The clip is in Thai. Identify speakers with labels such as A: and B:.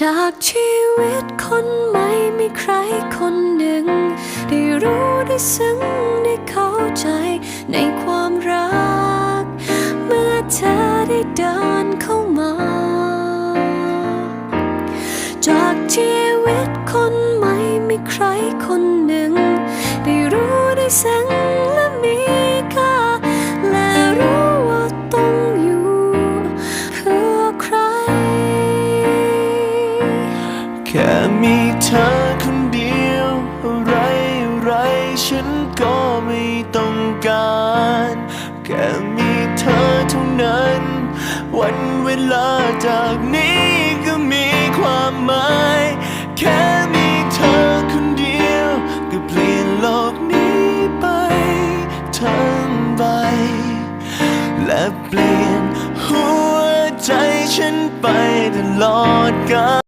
A: จากชีวิตคนใหม่มีใครคนหนึ่งได้รู้ได้ซึ้งได้เข้าใจในความรักเมื่อเธอได้เดินเข้ามาจากชีวิตคนใหม่มีใครคนหนึ่งได้รู้ได้ซึ้งและมีค่าและรู้ว่าต้องอยู่เพื่อใคร
B: แค่มีเธอคนเดียวอะไรฉันก็ไม่ต้องการแค่มีเธอเท่านั้นวันเวลาจากนี้ก็มีความหมายแค่มีเธอคนเดียวก็เปลี่ยนโลกนี้ไปทั้งใบและเปลี่ยนหัวใจฉันไปตลอดกาล